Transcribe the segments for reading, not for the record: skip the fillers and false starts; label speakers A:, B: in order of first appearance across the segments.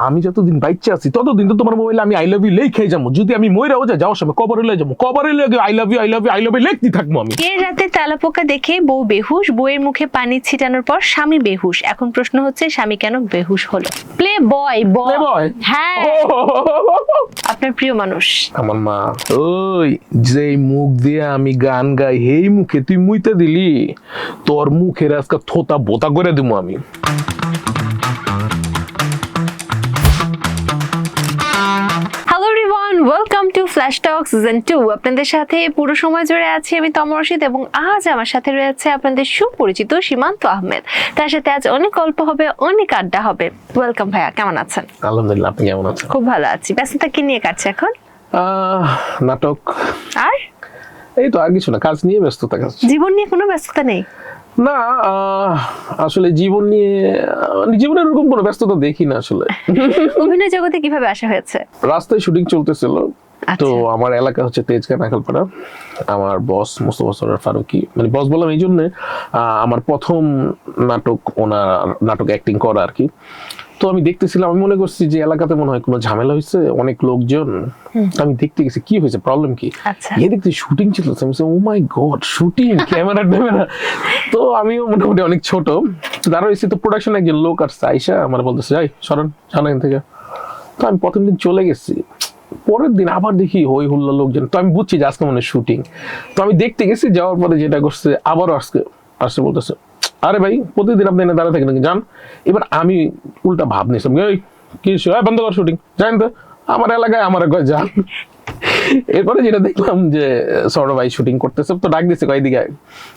A: আমি যতদিন বাইচ্চা আছি ততদিন তো তোমার মোবাইলে আমি আই লাভ ইউ লেখে যাবো। যদি আমি মইরাও যাওয়ার সময় কবরে লয়ে যাবো, কবরে লয়ে I love you I love you I love you লিখতে থাকবো আমি।
B: এর রাতে তেলাপোকা দেখে বউ বেহুশ, বউয়ের মুখে পানি ছিটানোর পর স্বামী বেহুশ। এখন প্রশ্ন হচ্ছে স্বামী কেন বেহুশ হলো? প্লে বয়
A: বয়
B: হ্যাঁ, আপনার প্রিয় মানুষ
A: আমার মা। ওই যে মুখ দিয়ে আমি গান গাই, হেই মুখে তুই মুইতে দিলি, তোর মুখের আজকে থোতা বোতা করে দিবো আমি।
B: Welcome to flash talk season 2। আপনাদের সাথে পুরো সময় জুড়ে আছি আমি তমা রশিদ এবং আজ আমার সাথে রয়েছে আপনাদের সুপরিচিত সীমান্ত আহমেদ। তার সাথে আজ অনেক গল্প হবে, অনেক আড্ডা হবে। ওয়েলকাম ভাইয়া, কেমন আছেন?
A: আলহামদুলিল্লাহ, আপনি কেমন আছেন?
B: খুব ভালো আছি। ব্যস্ততা কি নিয়ে কাটছে এখন?
A: নাটক
B: আর
A: এই তো, আর কিছু না, কাজ নিয়ে ব্যস্ততা। কাজ,
B: জীবন নিয়ে কোনো ব্যস্ততা নেই
A: না। আসলে জীবনের এরকম কোনো ব্যস্ততা দেখি না আসলে।
B: অভিনয় জগতে কিভাবে আসা হয়েছে?
A: রাস্তায় শুটিং চলতেছিল
B: আচ্ছা।
A: তো আমার এলাকা হচ্ছে তেজগাঁ নাখালপাড়া। আমার বস মোস্তফা সরোয়ার ফারুকী, মানে বস বললাম এই জন্য, আমার প্রথম নাটক, ওনার নাটক অ্যাক্টিং করা আর কি। তো আমি দেখতেছিলাম, আমি মনে করছি যে এলাকাতে মনে হয় কোনো ঝামেলা হয়েছে, অনেক লোকজন। আমি দেখতে গেছি কি হয়েছে, প্রবলেম কি। দেখতে শুটিং চলতেছে, আমি ও মাই গড, শুটিং, ক্যামেরা। তো আমিও মোটামুটি অনেক ছোট দাঁড়াইছি, তো প্রোডাকশন একজন লোক আসছে, আইসা আমার বলতেছে যাই সরেন জানেন থেকে। তো আমি প্রথম দিন চলে গেছি, পরের দিন আবার দেখি হই হুল্লা লোকজন। তো আমি বুঝছি যে আজকে মানে শুটিং। তো আমি দেখতে গেছি, যাওয়ার পরে যেটা করছে আবারও আসছে বলতেছে, আরে ভাই প্রতিদিন আপনি এনে দাঁড়া থাকেন নাকি, যান। এবার আমি উল্টা ভাব নিয়েছিলাম, কি বন্ধ কর শুটিং, জানেন তো আমার এলাকায় আমার যান। এরপরে যেটা দেখলাম যে সৌরভ ভাই শুটিং করতেছে, তো ডাক দিচ্ছে কয়েকদিকে।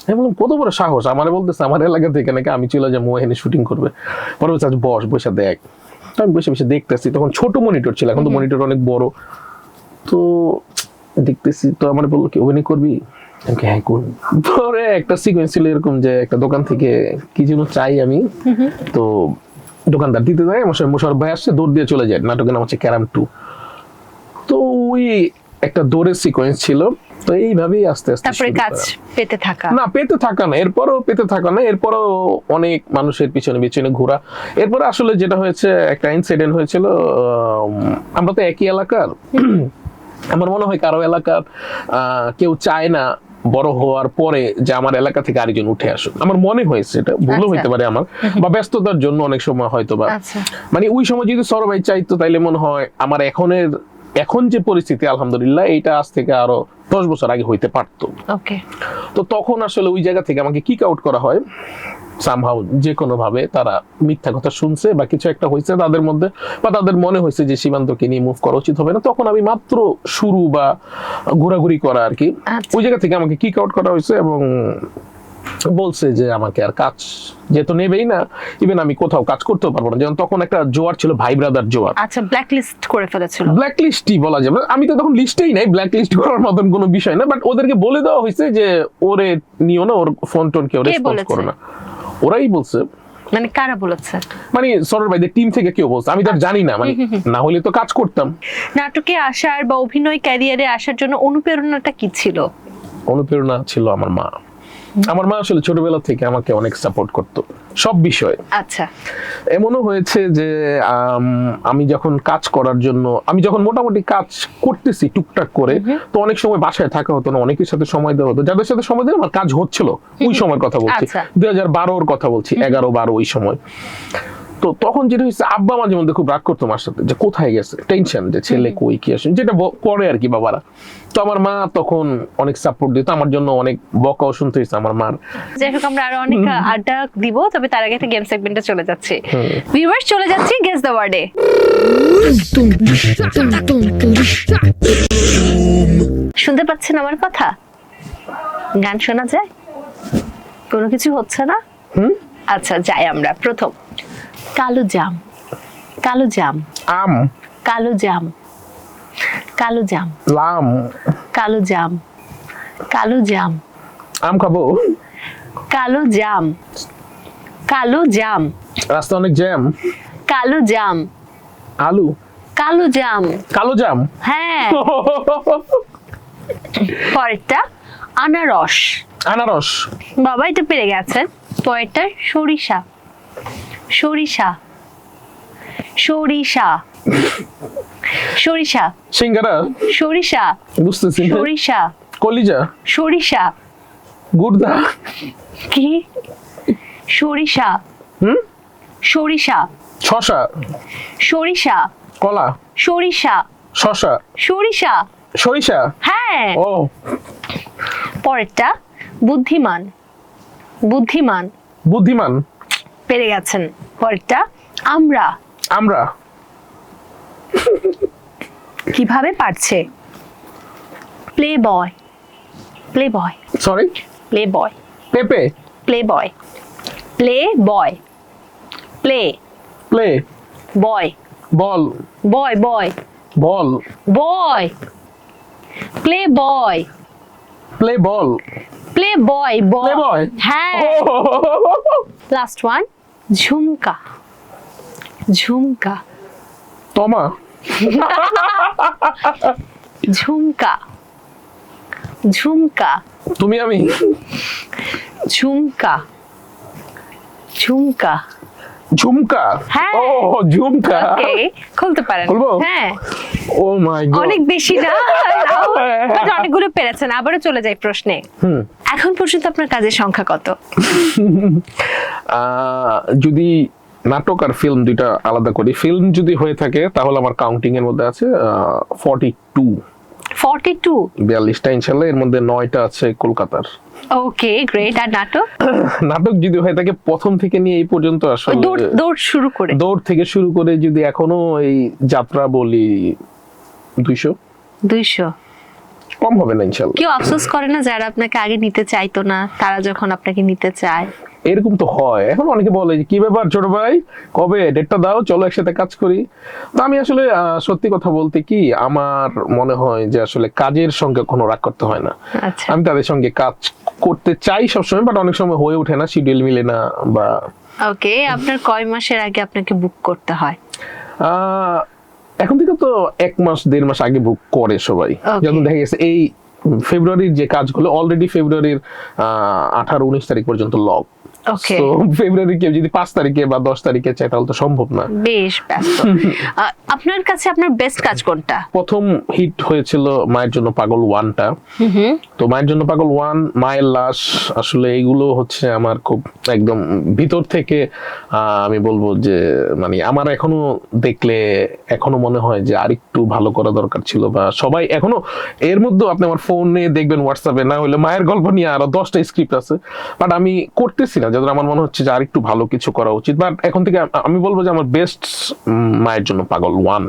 A: আমি বললাম কত বড় সাহস, আমার বলতেছে আমার এলাকা থেকে নাকি আমি চলে যাবো এখানে শুটিং করবে। পরে বলছে বস বসে দেখ। আমি বসে বসে দেখতেছি, তখন ছোট মনিটর ছিল, এখন তো মনিটর অনেক বড়। তো দেখতেছি, তো আমার বললো কি অভিনয় করবি? হ্যাঁ করবো। পরে একটা সিকোয়েন্স ছিল এরকম যে একটা দোকান থেকে কি যেন চাই আমি, তো দোকানদার দিতে যায়, আমার সঙ্গে মোশারফ ভাই আসছে, দৌড় দিয়ে চলে যায়। নাটকের নাম হচ্ছে ক্যারাম 2। তো ওই একটা দৌড়ের সিকোয়েন্স ছিল। তো এইভাবেই আস্তে আস্তে
B: তারপরে কাজ পেতে থাকা
A: না, এরপরও পেতে থাকা না, এরপরও অনেক মানুষের পিছনে ঘোরা। এরপরে আসলে যেটা হয়েছে, একটা ইনসিডেন্ট হয়েছিল। আমরা তো একই এলাকার, আমার মনে হয় কারো এলাকার কেউ চায় না বড় হওয়ার পরে যে আমার এলাকা থেকে আরেকজন উঠে আসুক। আমার মনে হয়েছে, এটা ভুলও হইতে পারে আমার, বা ব্যস্ততার জন্য অনেক সময় হয়তো বা, মানে ওই সময় যদি সৌরভ ভাই চাইতো তাইলে মনে হয় আমার এখন যে পরিস্থিতি আলহামদুলিল্লাহ, এইটা আজ থেকে আরো 10 বছর আগে হইতে পারতো। তো তখন আসলে ওই জায়গা থেকে আমাকে কিক আউট করা হয় সামহাউ, যে কোনো ভাবে তারা মিথ্যা কথা শুনছে বা কিছু একটা হয়েছে তাদের মধ্যে, বা তাদের মনে হয়েছে যে সীমান্তকে নিয়ে মুভ করা উচিত হবে না। তখন আমি মাত্র শুরু বা ঘোরাঘুরি করা আর কি, ওই জায়গা থেকে আমাকে কিক আউট করা হয়েছে এবং বলছে যে আমাকে আর কাজ যেহেতু নেবেই না, ইভেন আমি কোথাও কাজ করতেও পারবো না। যেমন তখন একটা জোয়ার ছিল, ভাই ব্রাদার জোয়ার।
B: আচ্ছা, ব্ল্যাক লিস্ট করে ফেলেছিল।
A: ব্ল্যাক লিস্টই বলা যাবে, আমি তো তখন লিস্টেই নাই, ব্ল্যাক লিস্ট করার মতন কোনো বিষয় না। বাট ওদেরকে বলে দেওয়া হয়েছে যে ওরে নিও না, ওর ফোন টোন কেউ রেসপন্স করে না। ওরাই বলছে।
B: মানে কারা বলেছে?
A: মানে সরোর ভাইদের টিম থেকে কেউ বলছে, আমি তো জানি না, মানে না হলে তো কাজ করতাম।
B: নাটকে আসার বা অভিনয় ক্যারিয়ারে আসার জন্য অনুপ্রেরণাটা কি ছিল?
A: অনুপ্রেরণা ছিল আমার মা। আমার মা আসলে ছোটবেলা থেকে আমাকে অনেক সাপোর্ট করতো সব বিষয়ে।
B: আচ্ছা,
A: এমনও হয়েছে যে আমি যখন কাজ করার জন্য, আমি যখন মোটামুটি কাজ করতেছি টুকটাক করে, তো অনেক সময় বাসায় থাকা হতো না, অনেকের সাথে সময় দেওয়া হতো, যাদের সাথে সময় দিলে আমার কাজ হচ্ছিল। ওই সময়ের কথা বলছি, 2012-র কথা বলছি, 11-12 ওই সময়। তো তখন যেটা হচ্ছে, আব্বা মাঝে মধ্যে খুব রাগ করতো মার সাথে, যে কোথায় গেছে, টেনশন যে ছেলে কই কি আসে, যেটা করে আর কি বাবারা। তো আমার মা তখন অনেক সাপোর্ট দিত, আমার জন্য অনেক বকাও শুনতে হয়েছে আমার মার।
B: যাই হোক, আমরা আরো অনেক আড্ডা দিব, তবে তার আগে একটা গেম সেগমেন্টে চলে যাচ্ছি। ভিউয়ার্স, চলে যাচ্ছি গেস দ্য ওয়ার্ডে। শুনতে পাচ্ছেন আমার কথা? গান শোনা যায়? কোনো কিছু হচ্ছে না? আচ্ছা, যাই আমরা। প্রথম, কালো জাম। কালো জাম।
A: আম।
B: কালো জাম। কালো জাম।
A: লাম।
B: কালো জাম। কালো জাম।
A: আম খাবো।
B: কালো জাম। কালো জাম।
A: রাস্তা অনেক জ্যাম।
B: কালো জাম।
A: আলু।
B: কালো জাম।
A: কালো জাম।
B: হ্যাঁ। পরেরটা, আনারস।
A: আনারস।
B: বাবা, এটা পেরে গেছেন। পরেরটা, সরিষা। সরিষা। সরিষা সরিষা
A: সিঙ্গারা,
B: সরিষা
A: বুঝতেছি না।
B: সরিষা
A: কলিজা,
B: সরিষা
A: গুর্দা,
B: কি সরিষা সরিষা
A: শশা,
B: সরিষা
A: কলা,
B: সরিষা
A: শশা,
B: সরিষা
A: সরিষা।
B: হ্যাঁ
A: ও
B: পরেরটা বুদ্ধিমান বুদ্ধিমান
A: বুদ্ধিমান,
B: পেরে গেছেন। পরেরটা আমরা
A: আমরা,
B: কিভাবে পারছে play boy play boy
A: sorry,
B: play boy
A: পেপে,
B: play boy play boy play
A: play,
B: boy
A: ball,
B: boy boy
A: ball,
B: boy play boy
A: play ball,
B: play boy
A: play boy.
B: হ্যাঁ লাস্ট ওয়ান ঝুমকা ঝুমকা
A: তমা,
B: ঝুমকা ঝুমকা
A: তুমি আমি,
B: ঝুমকা ঝুমকা
A: ঝুমকা।
B: হ্যাঁ।
A: ও ঝুমকা।
B: ওকে খুলতে পারেন।
A: খুলবো?
B: হ্যাঁ
A: ও মাই গড।
B: অনেক বেশি না বাট অনেকগুলো পেরেছেন। আবারও চলে যাই প্রশ্নে। এখন পর্যন্ত আপনার কাজের সংখ্যা কত?
A: যদি নাটক আর ফিল্ম দুইটা আলাদা করি, ফিল্ম যদি হয়ে থাকে তাহলে আমার কাউন্টিং এর মধ্যে আছে 42 42টা ইনশাআল্লাহ, এর মধ্যে 9টা আছে কলকাতার।
B: Okay great. আর নাটক?
A: নাটক যদি হয়ে থাকে প্রথম থেকে নিয়ে এই পর্যন্ত আসলে
B: দৌড় শুরু করে
A: দৌড় থেকে শুরু করে যদি এখনো এই যাত্রা বলি
B: 200
A: কম হবে না ইনশাআল্লাহ।
B: কেউ আফসোস করে না যারা আপনাকে আগে নিতে চাইতো না তারা যখন আপনাকে নিতে চায়?
A: এরকম তো হয়। এখন অনেকে বলে যে কি ব্যাপার ছোট ভাই, কবে ডেটটা দাও, চলো একসাথে কাজ করি। তো আমি আসলে সত্যি কথা বলতে কি, আমার মনে হয় যে আসলে কাজের সঙ্গে কোনো রাগ করতে হয় না।
B: আচ্ছা
A: আমি তাদের সঙ্গে কাজ করতে চাই সবসময়, বাট অনেক সময় হয়ে ওঠে না, শিডিউল মিলে না। বা
B: ওকে আপনার কয় মাসের আগে আপনাকে বুক করতে হয়?
A: এখন থেকে তো 1 মাস 1.5 মাস আগে বুক করে সবাই।
B: Okay.
A: যখন দেখা গেছে এই ফেব্রুয়ারির যে কাজগুলো অলরেডি ফেব্রুয়ারির 18-19 তারিখ পর্যন্ত লক।
B: ওকে
A: তো ফেব্রুয়ারি কেউ যদি 5 তারিখে বা 10 তারিখে চায় তাহলে তো সম্ভব না।
B: বেশ ব্যস্ত। আপনার কাছে আপনার বেস্ট কাজ কোনটা?
A: প্রথম হিট হয়েছিল মায়ের জন্য পাগল 1টা। তো মায়ের জন্য পাগল 1, মায়ের লাশ, আসলে এইগুলো হচ্ছে আমার খুব একদম ভিতর থেকে আমি বলবো যে মানে আমার এখনো দেখলে এখনো মনে হয় যে আরেকটু ভালো করা দরকার ছিল। বা সবাই এখনো এর মধ্যে আপনি আমার ফোনে দেখবেন, হোয়াটসঅ্যাপে না হলে মায়ের গল্প নিয়ে আরো 10টা স্ক্রিপ্ট আছে, বাট আমি করতেছি না, যাদের আমার মনে হচ্ছে যে আরেকটু ভালো কিছু করা উচিত। বাট এখন থেকে আমি বলবো যে আমার বেস্ট মায়ের জন্য পাগল 1।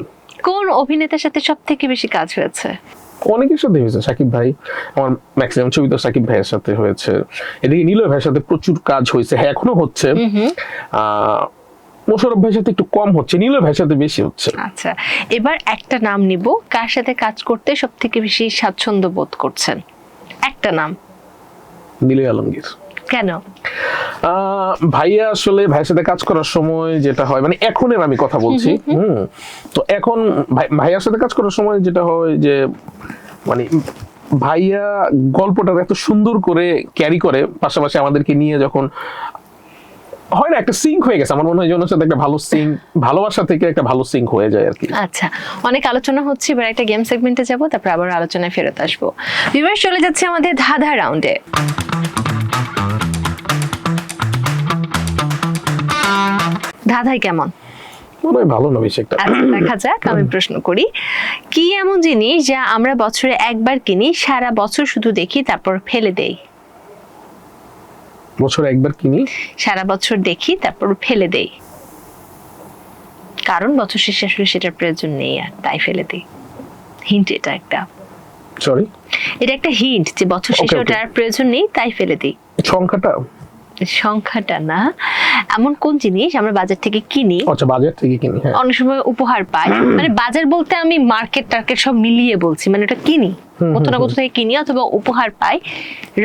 B: কোন অভিনেতার সাথে সবথেকে বেশি কাজ হয়েছে?
A: অনেকের সাথে হয়েছে, সাকিব ভাই, আমার ম্যাক্সিমাম ছবি তো সাকিব ভাইয়ের সাথে হয়েছে। এদিকে নিলয় ভাইয়ের সাথে প্রচুর কাজ হয়েছে, হ্যাঁ এখনো হচ্ছে। মোশাররফ ভাইয়ের সাথে একটু কম হচ্ছে, নিলয় ভাইয়ের সাথে বেশি হচ্ছে।
B: আচ্ছা এবার একটা নাম নিব, কার সাথে কাজ করতে সবথেকে বেশি স্বাচ্ছন্দ্য বোধ করছেন? একটা নাম।
A: নিলয় আলমগীর।
B: কেন?
A: ভাইয়া আসলে ভাইয়ের সাথে কাজ করার সময় যেটা হয়, মানে এখনের আমি কথা বলছি, তো এখন ভাইয়ার সাথে কাজ করার সময় যেটা হয় যে মানে ভাইয়া গল্পটা এত সুন্দর করে ক্যারি করে, পাশাপাশি আমাদেরকে নিয়ে যখন হয় না একটা সিঙ্ক হয়ে গেছে, আমার মনে হয় যে ওনার সাথে একটা ভালো সিঙ্ক, ভালোবাসা থেকে একটা ভালো সিঙ্ক হয়ে যায় আর কি।
B: আচ্ছা অনেক আলোচনা হচ্ছে, এবার একটা গেম সেগমেন্টে যাব, তারপর আবার আলোচনায় ফেরত আসবো। ভিউয়ার্স চলে যাচ্ছে আমাদের ধাঁধা রাউন্ডে। ধাঁধাই কেমন?
A: মনে হয় ভালো না বেশি একটা।
B: আচ্ছা দেখা যাক, আমি প্রশ্ন করি। কি এমন জিনিস যা আমরা বছরে একবার কিনি, সারা বছর শুধু দেখি তারপর ফেলে দেই?
A: বছরে একবার কিনি,
B: সারা বছর দেখি তারপর ফেলে দেই, কারণ বছর শেষে আসলে সেটার প্রয়োজন নেই আর তাই ফেলে দেই। হিন্ট এটা একটা,
A: সরি
B: এটা একটা হিন্ট যে বছর শেষে
A: Okay, okay.
B: ওটার প্রয়োজন নেই তাই ফেলে দিই।
A: সংখ্যাটা,
B: সংখ্যাটা না, এমন কোন জিনিস আমরা বাজার থেকে কিনি,
A: আচ্ছা বাজার থেকে কিনি, হ্যাঁ
B: অনেক সময় উপহার পাই, মানে বাজার বলতে আমি মার্কেট টার্কেট সব মিলিয়ে বলছি, মানে ওটা কিনি কোথাও না কোথাও থেকে কিনি অথবা উপহার পাই,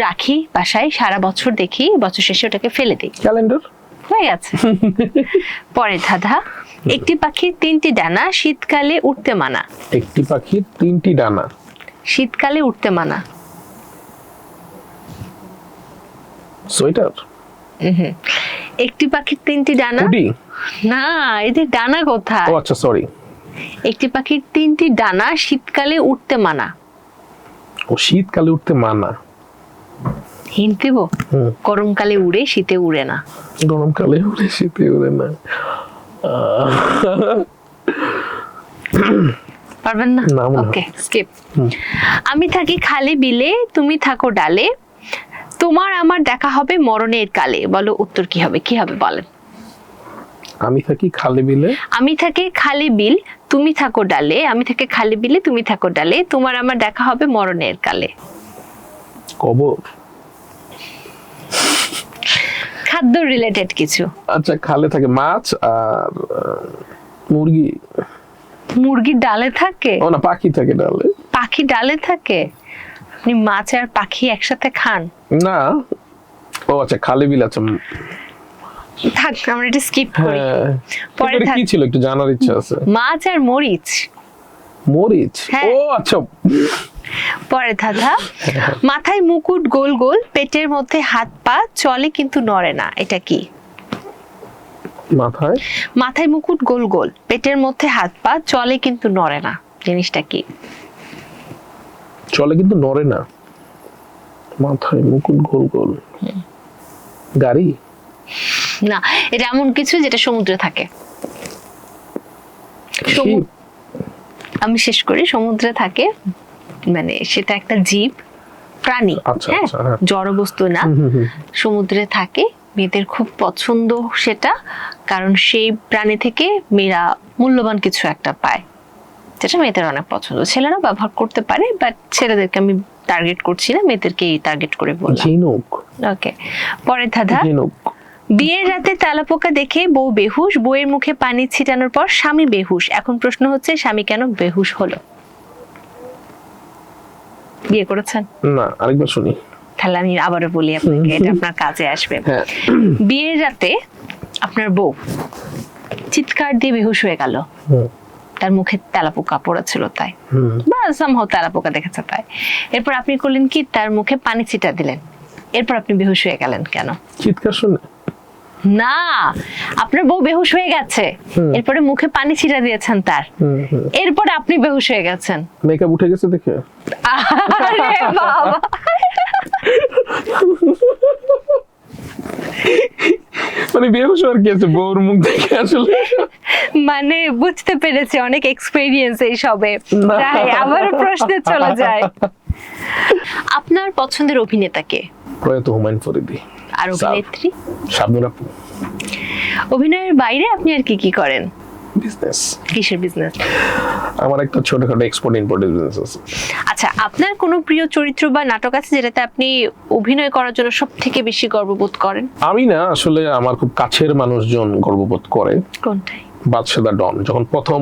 B: রাখি বাসায়, সারা বছর দেখি, বছর শেষে ওটাকে ফেলে দিই।
A: ক্যালেন্ডার।
B: হয়ে গেছে। পরের ধাঁধা, একটি পাখির 3টি ডানা, শীতকালে উঠতে মানা।
A: একটি পাখির 3টি ডানা,
B: শীতকালে উঠতে মানা।
A: সোয়েটার।
B: একটি পাখির তিনটি ডানা?
A: কোটি?
B: না, এদের ডানা কোথায়?
A: ও আচ্ছা, সরি।
B: একটি পাখির তিনটি ডানা, শীতকালে উঠতে মানা।
A: ও শীতকালে উঠতে মানা।
B: হিন্ট দেব? গরমকালে উড়ে, শীতে উড়ে না।
A: গরমকালে উড়ে, শীতে উড়ে না।
B: পারবেন না?
A: না, মনে হয়।
B: ওকে, স্কিপ। আমি থাকি খালি বিলে, তুমি থাকো ডালে, তোমার আমার দেখা হবে মরণের কালে। বলো উত্তর কি হবে? কি হবে বলেন?
A: আমি থাকি খালি বিলে,
B: আমি থাকি খালি বিল, তুমি থাকো ডালে। আমি থাকি খালি বিলে, তুমি থাকো ডালে, তোমার আমার দেখা হবে মরণের কালে।
A: কবর।
B: খাদ্য রিলেটেড কিছু।
A: আচ্ছা, খালে থাকে মাছ আর মুরগি।
B: মুরগির ডালে থাকে?
A: ও না, পাখি থাকে ডালে।
B: পাখি ডালে থাকে? আপনি মাছ আর পাখি একসাথে খান?
A: না। ও আচ্ছা, খালি বিল। আচ্ছা,
B: থাক, আমরা এটা স্কিপ করি।
A: হ্যাঁ।
B: পরে
A: এটা কি
B: থাক।
A: ছিল, একটু জানার ইচ্ছা আছে।
B: মাছ আর মরিচ।
A: মরিচ?
B: হ্যাঁ।
A: ও আচ্ছা।
B: পরে ধাঁধা, মাথায় মুকুট গোল গোল, পেটের মধ্যে হাত পা, চলে কিন্তু নড়ে না। এটা কি?
A: মাথায়
B: মাথায় মুকুট গোল গোল, পেটের মধ্যে হাত পা, চলে কিন্তু নড়ে না। জিনিসটা কি?
A: চলে কিন্তু নড়ে না, মাথায় মুকুট গোল গোল। গাড়ি?
B: না, এটা এমন কিছু যেটা সমুদ্রে থাকে।
A: শিপ?
B: আমি শেষ করি। সমুদ্রে থাকে, মানে সেটা একটা জীব, প্রাণী।
A: আচ্ছা,
B: হ্যাঁ,
A: আচ্ছা, হ্যাঁ।
B: জড় বস্তু না। সমুদ্রে থাকে, মেয়েদের খুব পছন্দ সেটা, কারণ সেই প্রাণী থেকে মেয়েরা মূল্যবান কিছু একটা পায়, যেটা মেয়েদের অনেক পছন্দ। ছেলেরা ব্যবহার করতে পারে, বাট ছেলেদেরকে আমি টার্গেট করছি না, মেয়েদেরকেই টার্গেট করে বললাম।
A: ঝিনুক?
B: ওকে, পরের ধাঁধা,
A: ঝিনুক।
B: বিয়ের রাতে তেলাপোকা দেখে বউ বেহুশ, বউয়ের মুখে পানি ছিটানোর পর স্বামী বেহুশ। এখন প্রশ্ন হচ্ছে, স্বামী কেন বেহুশ হলো? বিয়ে করেছেন?
A: না, আরেকবার শুনি।
B: তাহলে আমি আবারও বলি আপনাকে, এটা আপনার কাজে আসবে।
A: হ্যাঁ।
B: বিয়ের রাতে আপনার বউ চিৎকার দিয়ে বেহুশ হয়ে গেল, তার মুখে তেলাপোকা পড়েছিল তাই, বা সামহাও তেলাপোকা দেখেছে তাই। এরপর আপনি করলেন কি, তার মুখে পানি ছিটা দিলেন। এরপর আপনি বেহুশ হয়ে গেলেন কেন?
A: চিৎকার শুনে?
B: না, আপনার বউ বেহুশ হয়ে গেছে, এরপরে মুখে পানি ছিটা দিয়েছেন তার, এরপরে আপনি বেহুশ হয়ে গেছেন।
A: মেকআপ উঠে গেছে দেখে?
B: আরে বাবা,
A: মানে বেহুশ আর কি আছে, বউর মুখ দেখে আসলে।
B: মানে বুঝতে পেরেছি, অনেক এক্সপেরিয়েন্স এই সবে।
A: না।
B: তাই আবার প্রশ্নে চলে যায়। আপনার পছন্দের অভিনেতা কে?
A: প্রয়াত হুমায়ুন ফরিদি।
B: আর অভিনেত্রী?
A: শাবনূর আপু।
B: অভিনয়ের বাইরে আপনি আর কি কি করেন?
A: বিজনেস।
B: কিসের বিজনেস?
A: আমার একটা ছোটখাটো এক্সপোর্ট ইম্পোর্ট বিজনেস আছে।
B: আচ্ছা, আপনার কোনো প্রিয় চরিত্র বা নাটক আছে যেটাতে আপনি অভিনয় করার জন্য সব থেকে বেশি গর্ববোধ করেন?
A: আমি না, আসলে আমার খুব কাছের মানুষজন গর্ববোধ করে।
B: কোনটাই?
A: বাদশাদা ডন, যখন প্রথম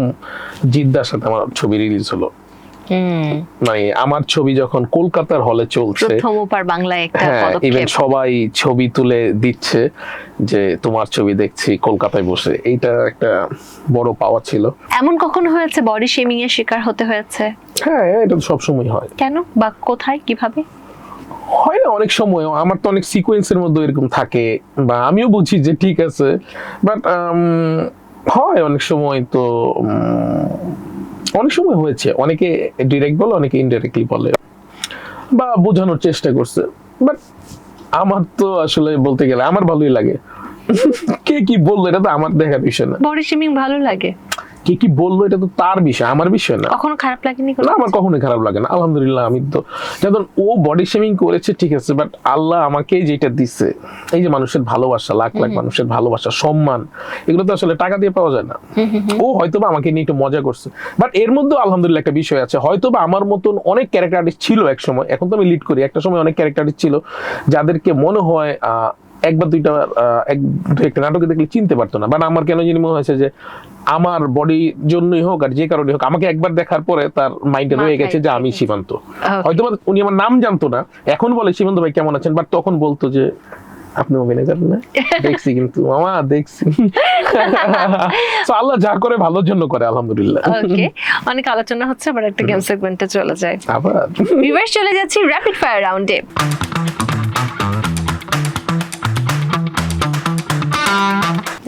A: জিদ্দার সাথে আমার ছবি রিলিজ হলো, মানে আমার ছবি যখন কলকাতার হলে চলছে,
B: প্রথম ওপার বাংলায় একটা
A: হ্যাঁ,
B: পদক্ষেপ।
A: ইভেন সবাই ছবি তুলে দিচ্ছে যে তোমার ছবি দেখছি কলকাতায় বসে, এইটা একটা বড় পাওয়া ছিল।
B: এমন কখনো হয়েছে বডি শেমিং এর শিকার হতে হয়েছে?
A: হ্যাঁ, এটা তো সবসময় হয়।
B: কেন বা কোথায় কিভাবে
A: হয়? না, অনেক সময় আমার তো অনেক সিকোয়েন্সের মধ্যে এরকম থাকে, বা আমিও বুঝি যে ঠিক আছে, বাট হয় অনেক সময়। তো অনেক সময় হয়েছে, অনেকে ডিরেক্ট বলে, অনেকে ইনডাইরেক্টলি বলে বা বোঝানোর চেষ্টা করছে, বাট আমার তো আসলে বলতে গেলে আমার ভালোই লাগে। কে কি বললো এটা তো আমার দেখার বিষয় না।
B: বডি শেমিং ভালো লাগে?
A: কে কি বললো এটা তো তার বিষয়, আমার বিষয় না।
B: কখনো খারাপ লাগেনি?
A: না, আমার কখনোই খারাপ লাগে না, আলহামদুলিল্লাহ। আমি তো যখন ও বডি শেমিং করেছে ঠিক আছে, বাট আল্লাহ আমাকে যেটা দিচ্ছে, এই যে মানুষের ভালোবাসা, লাখ লাখ মানুষের ভালোবাসা, সম্মান, এগুলো তো আসলে টাকা দিয়ে পাওয়া যায় না। ও হয়তোবা আমাকে নিয়ে একটু মজা করছে, বাট এর মধ্যে আলহামদুলিল্লাহ একটা বিষয় আছে, হয়তোবা আমার মতন অনেক ক্যারেক্টার আর্টিস্ট ছিল এক সময়, এখন তো আমি লিড করি, একটা সময় অনেক ক্যারেক্টার আর্টিস্ট ছিল যাদেরকে মনে হয় একবার দুইটা একটা নাটকে দেখলে চিনতে পারতো না, বাট আমার কেন জানি মনে হয়েছে যে আমার বডির জন্যই হোক আর যে কারণে হোক, আমাকে একবার দেখার পরে তার মাইন্ডে রয়ে গেছে যে আমি সীমান্ত। হয়তো উনি আমার নাম জানতো না, এখন বলে সীমান্ত ভাই কেমন আছেন, বাট তখন বলতো যে আপনি অভিনয় করেন না? দেখছি কিন্তু মামা, দেখছি। আল্লাহ যা করে ভালোর জন্য করে, আলহামদুলিল্লাহ।
B: ওকে, অনেক আলোচনা হচ্ছে, আবার একটা গেম সেগমেন্টে চলে যায়।
A: আবার
B: ভিউয়ার্স, চলে যাচ্ছি র্যাপিড ফায়ার রাউন্ডে।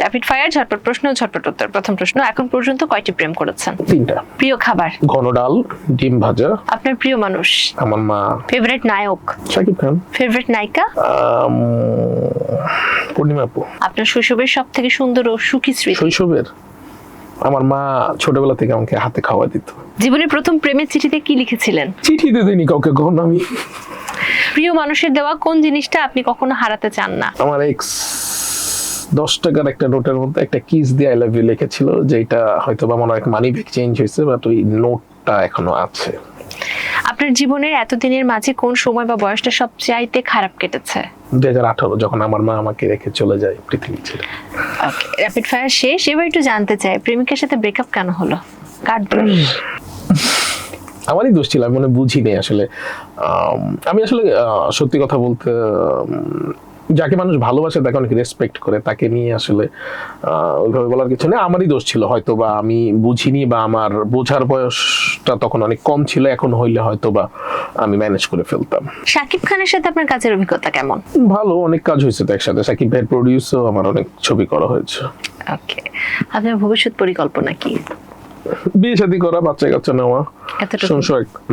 B: র্যাপিড ফায়ার, ঝটপট প্রশ্ন, ঝটপট উত্তর। প্রথম প্রশ্ন, এখন পর্যন্ত কয়টি প্রেম করেছেন?
A: 3টা।
B: প্রিয় খাবার?
A: ঘন ডাল, ডিম ভাজা।
B: আপনার প্রিয় মানুষ?
A: আমার মা।
B: ফেভারিট নায়ক?
A: শাকিব খান।
B: ফেভারিট নায়িকা?
A: পূর্ণিমা আপু।
B: আপনার শৈশবের সব থেকে সুন্দর ও সুখী স্মৃতি?
A: শৈশবের আমার মা ছোটবেলা থেকে আমাকে হাতে খাওয়া দিত।
B: জীবনের প্রথম প্রেমের চিঠিতে কি লিখেছিলেন?
A: চিঠিতে দিইনি কাউকে কখনো আমি।
B: প্রিয় মানুষের দেওয়া কোন জিনিসটা আপনি কখনো হারাতে চান না?
A: আমার এক্স 10 টাকার একটা নোটের মধ্যে একটা কিস দিয়ে আই লাভ ইউ লিখেছিল, যেটা হয়তো বা মনে হয় মানি ব্যাগ চেঞ্জ হয়েছে, বাট ওই নোটটা এখনো আছে।
B: আপনার জীবনের এতদিনের মাঝে কোন সময় বা বয়সটা সবচাইতে খারাপ কেটেছে?
A: 2018 যখন আমার মা আমাকে রেখে চলে যায় পৃথিবী ছেড়ে।
B: র্যাপিড ফায়ার শেষ। এবার একটু জানতে চাই, প্রেমিকের সাথে ব্রেকআপ কেন হলো? কার দোষ?
A: আমারই দোষ ছিল, আমি মনে বুঝিনি আসলে। আমি আসলে সত্যি কথা বলতে যাকে মানুষ ভালোবাসে তাকে অনেক রেসপেক্ট করে, তাকে নিয়ে আসলে ওইভাবে বলার কিছু নেই। আমারই দোষ ছিল হয়তো, বা আমি বুঝিনি, বা আমার বোঝার বয়সটা তখন অনেক কম ছিল। এখন হইলে হয়তো বা আমি ম্যানেজ করে ফেলতাম।
B: শাকিব খানের সাথে আপনার কাজের অভিজ্ঞতা কেমন?
A: ভালো, অনেক কাজ হয়েছে তো একসাথে। শাকিব ভাইয়ের প্রডিউসও আমার অনেক ছবি করা হয়েছে।
B: ওকে, আপনার ভবিষ্যৎ পরিকল্পনা কি?
A: বিয়ে শাদী করা, বাচ্চা কাচ্চা নেওয়া,
B: এতটুকু?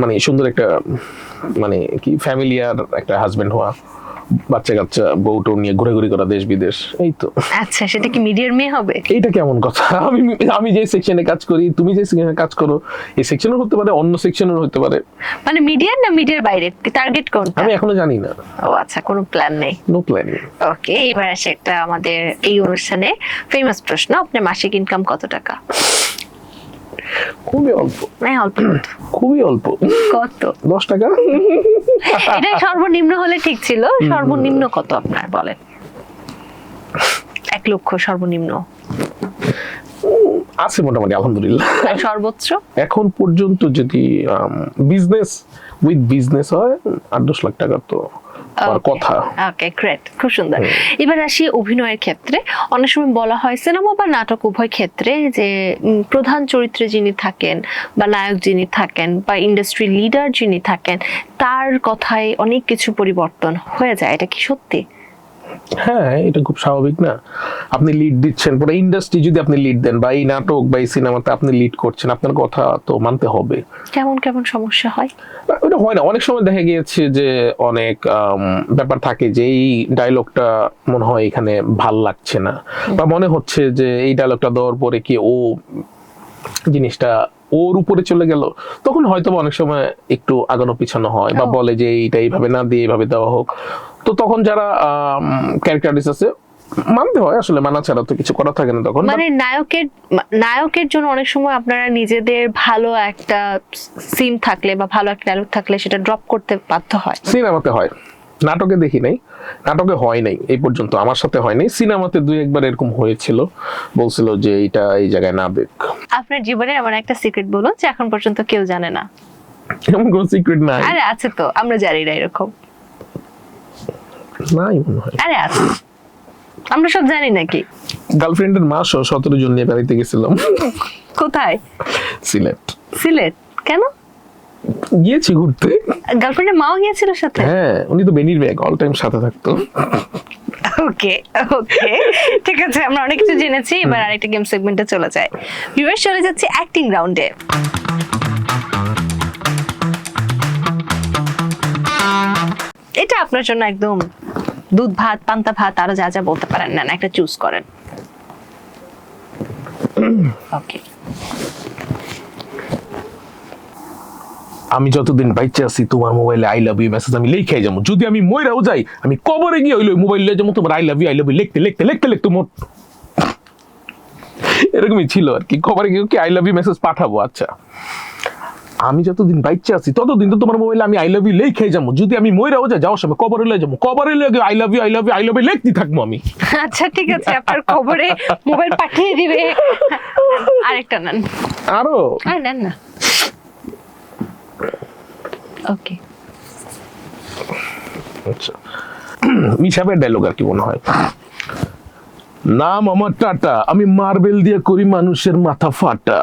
A: মানে সুন্দর একটা মানে কি ফ্যামিলিয়ার একটা হাজবেন্ড হওয়া, বাচ্চা কাচ্চা বউটো নিয়ে ঘুরে করা দেশ বিদেশ, এই তো।
B: আচ্ছা, সেটা কি মিডিয়ার মেয়ে হবে?
A: এইটা কেমন কথা? আমি যে সেকশনে কাজ করি, তুমি যে সেকশনে কাজ করো, এই সেকশনের হতে পারে, অন্য সেকশনের হতে পারে।
B: মানে মিডিয়ার না মিডিয়ার বাইরে, টার্গেট কোনটা?
A: আমি এখনো জানি না।
B: ও আচ্ছা, কোনো প্ল্যান নেই।
A: No plan.
B: ওকে, এবার আসে একটা আমাদের এই অনুষ্ঠানে ফেমাস প্রশ্ন, আপনার মাসিক ইনকাম কত টাকা?
A: খুবই অল্প।
B: হ্যাঁ, অল্প।
A: খুবই অল্প।
B: কত?
A: 10 টাকা।
B: এটা সর্বনিম্ন হলে ঠিক ছিল। সর্বনিম্ন কত আপনার বলেন? 1 লক্ষ সর্বনিম্ন
A: আছে মোটামুটি, আলহামদুলিল্লাহ।
B: সর্বোচ্চ
A: এখন পর্যন্ত যদি বিজনেস উইথ বিজনেস হয় 8-10 লাখ টাকা তো হওয়ার কথা।
B: ওকে, গ্রেট, খুব সুন্দর। এবার আসি অভিনয়ের ক্ষেত্রে। অনেক সময় বলা হয় সিনেমা বা নাটক উভয় ক্ষেত্রে যে প্রধান চরিত্রে যিনি থাকেন বা নায়ক যিনি থাকেন বা ইন্ডাস্ট্রি লিডার যিনি থাকেন, তার কথায় অনেক কিছু পরিবর্তন হয়ে যায়। এটা কি সত্যি?
A: হ্যাঁ, এটা খুব স্বাভাবিক না? আপনি লিড দিচ্ছেন, পুরো ইন্ডাস্ট্রি যদি আপনি লিড দেন, বা এই নাটক বা এই সিনেমাতে আপনি লিড করছেন, আপনার কথা তো মানতে হবে।
B: কেমন কেমন সমস্যা হয়?
A: ওটা হয় না, অনেক সময় দেখা গিয়েছে যে অনেক ব্যাপার থাকে যে এই ডায়লগটা মনে হয় এখানে ভাল লাগছে না, বা মনে হচ্ছে যে এই ডায়লগটা দেওয়ার পরে কি ও জিনিসটা ওর উপরে চলে গেল, তখন হয়তো অনেক সময় একটু আগানো পিছানো হয়, বা বলে যে এইটা এইভাবে না দিয়ে এইভাবে দেওয়া হোক। তো তখন যারা ক্যারেক্টার আর্টিস্ট আছে, মানতে হয় আসলে, মানা ছাড়া তো কিছু করা থাকে না তখন।
B: মানে নায়কের জন্য অনেক সময় আপনারা নিজেদের ভালো একটা সিন থাকলে বা ভালো একটা ডায়লগ থাকলে সেটা ড্রপ করতে বাধ্য হয়।
A: সিনেমাতে হয়, নাটকে দেখি নাই, নাটকে হয় নাই এই পর্যন্ত, আমার সাথে হয় নাই। সিনেমাতে 2-1 বার এরকম হয়েছিল, বলছিল যে এটা এই জায়গায় না দেখ।
B: আপনার জীবনের এমন একটা সিক্রেট বলুন যে এখন পর্যন্ত কেউ জানে না।
A: এমন কোনো সিক্রেট নাই।
B: আরে আছে তো, আমরা জানি না এরকম।
A: নাই মনে হয়।
B: আরে আছে, আমরা সব জানি নাকি?
A: গার্লফ্রেন্ডের মা সহ 17 জন নিয়ে বেড়াইতে গেছিলাম।
B: কোথায়?
A: সিলেট।
B: সিলেট? কেন
A: গিয়েছি ঘুরতে।
B: গার্লফ্রেন্ডের মাও গিয়েছিল সাথে?
A: হ্যাঁ, উনি তো বেনির ব্যাগ অল টাইম সাথে থাকতো।
B: ওকে ওকে, ঠিক আছে, আমরা অনেক কিছু জেনেছি। এবার আরেকটা গেম সেগমেন্টে চলে যাই। ভিউয়ার্স, চলে যাচ্ছে অ্যাক্টিং রাউন্ডে। এটা আপনার জন্য একদম দুধ ভাত, পান্তা ভাত, আরো যা যা বলতে পারেন, না একটা চুজ করেন। ওকে,
A: আমি যতদিন বাইচে আছি তোমার মোবাইলে আই লাভ ইউ মেসেজ আমি লিখে যাবো। যদি আমি মইরাও যাই, আমি কবরে গিয়ে হইলো মোবাইল লিয়ে যাবো তোমার আই লাভ ইউ লিখতে মোট এরকমই ছিল আর কি। কবরে গিয়ে কি আই লাভ ইউ মেসেজ পাঠাবো? আচ্ছা, আমি যতদিন বাইচে আছি ততদিন তো তোমার মোবাইলে আমি আই লাভ ইউ লিখে যাবো। যদি আমি মইরাও যাই, যাওয়ার সময় কবরে লিয়ে যাবো, কবরে লিয়ে আই লাভ ইউ লিখতে থাকবো আমি।
B: আচ্ছা ঠিক আছে, আপনার খবরে মোবাইল পাঠিয়ে দিবে। আরেকটা নেন।
A: আরো
B: নেন না। ওকে,
A: আচ্ছা, মিশাবের ডায়লগ আর কি মনে হয়। নাম আমার টাটা, আমি মার্বেল দিয়ে করি মানুষের মাথা ফাটা।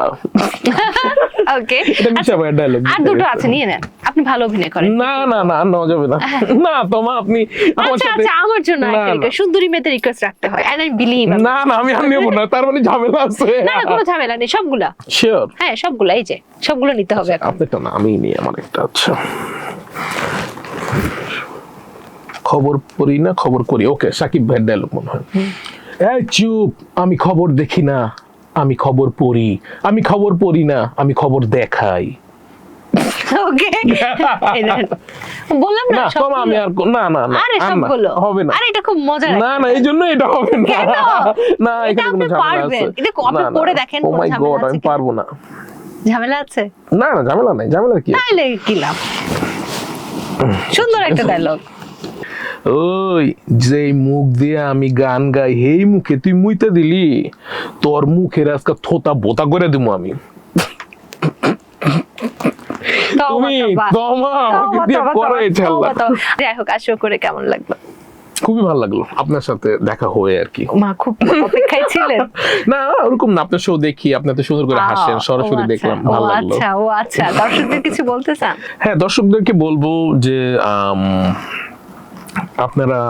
B: ওকে
A: এটা মিশা ভাইয়ের ডায়লগ।
B: আর দুটো আছে, নিয়ে নেন, আপনি ভালো অভিনয় করেন।
A: না না না, আর নেওয়া যাবে না। না তোমা, আপনি আমার
B: আচ্ছা
A: সাথে
B: আচ্ছা, আমার জন্য
A: না,
B: একটা
A: না।
B: request, সুন্দরী মেয়েদের রিকোয়েস্ট রাখতে হয়, এন্ড আই বিলিভ।
A: না না, আমি আর নেবো না, তার মানে ঝামেলা আছে।
B: না না, কোনো ঝামেলা নেই, সবগুলা।
A: শিওর?
B: হ্যাঁ সবগুলা, এই যে সবগুলো নিতে হবে এখন।
A: আপনারটা না, আমি নিই আমার একটা। আচ্ছা, খবর পড়ি না খবর করি। ওকে, সাকিব ভাইয়ের ডায়লগ মনে হয়। এই চুপ, আমি খবর দেখি না, আমি খবর পড়ি। আমি খবর পড়ি না, আমি খবর দেখাই।
B: ওকে বললাম না
A: না
B: সবগুলো।
A: তোমা, আমি আর না না না,
B: আরে
A: আর না,
B: সবগুলো
A: হবে না।
B: আরে এটা খুব মজার
A: না না, এই জন্য এটা হবে না।
B: কেন?
A: না,
B: এটা
A: এখানে কোনো
B: আপনি
A: ঝামেলা
B: পারবেন।
A: আছে।
B: এটা আপনি পড়ে দেখেন
A: ও
B: কোন
A: মাই
B: ঝামেলা
A: গড,
B: আছে
A: আমি
B: কিনা।
A: পারবো না।
B: ঝামেলা আছে?
A: না না, ঝামেলা নাই। ঝামেলা কি?
B: তাইলে কি লাভ? সুন্দর একটা ডায়লগ।
A: ওই যে মুখ দিয়ে আমি গান গাই, হেই মুখে তুই মুইতে দিলি, তোর মুখের আজকে থোতা বোতা করে দিমু আমি। তুমি তোমা আমাকে দিয়ে করে ছাড়লা।
B: যাই হোক, আসো করে কেমন লাগলো?
A: খুবই ভালো লাগলো আপনার সাথে দেখা হয়ে আর কি।
B: মা খুব অপেক্ষায় ছিলেন।
A: না ওরকম না, আপনার শো দেখি, আপনি তো সুন্দর করে হাসেন, সরাসরি দেখলাম, ভালো লাগলো।
B: আচ্ছা ও আচ্ছা, দর্শকদের কিছু বলতে চান?
A: হ্যাঁ, দর্শকদেরকে বলবো যে আপনারা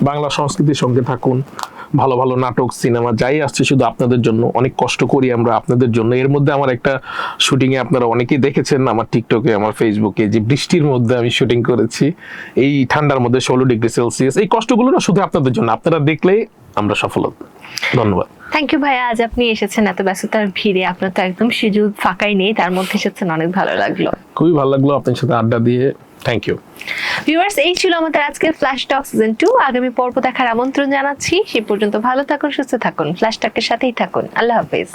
A: বাংলা সংস্কৃতির সঙ্গে থাকুন। ভালো ভালো নাটক, সিনেমা যাই আসছে শুধু আপনাদের জন্য। অনেক কষ্ট করি আমরা আপনাদের জন্য। এর মধ্যে আমার একটা শুটিং এ আপনারা অনেকেই দেখেছেন আমার টিকটকে, আমার ফেসবুকে, যে বৃষ্টির মধ্যে আমি শুটিং করেছি, এই ঠান্ডার মধ্যে 16 ডিগ্রি সেলসিয়াস। এই কষ্টগুলো না শুধু আপনাদের জন্য, আপনারা দেখলেই আমরা সফল হব। ধন্যবাদ।
B: থ্যাংক ইউ ভাইয়া, আজ আপনি এসেছেন এত ব্যস্ততার ভিড়ে, আপনার তো একদম সুযোগ ফাঁকাই নেই, তার মধ্যে এসেছেন, অনেক ভালো লাগলো।
A: খুবই ভালো লাগলো আপনার সাথে আড্ডা দিয়ে। থ্যাংক ইউ
B: ভিউয়ার্স, এই ছিল আমাদের আজকের ফ্ল্যাশ টক সিজন 2। আগামী পর্ব দেখার আমন্ত্রণ জানাচ্ছি। সে পর্যন্ত ভালো থাকুন, সুস্থ থাকুন, ফ্ল্যাশ টকের সাথেই থাকুন। আল্লাহ হাফেজ।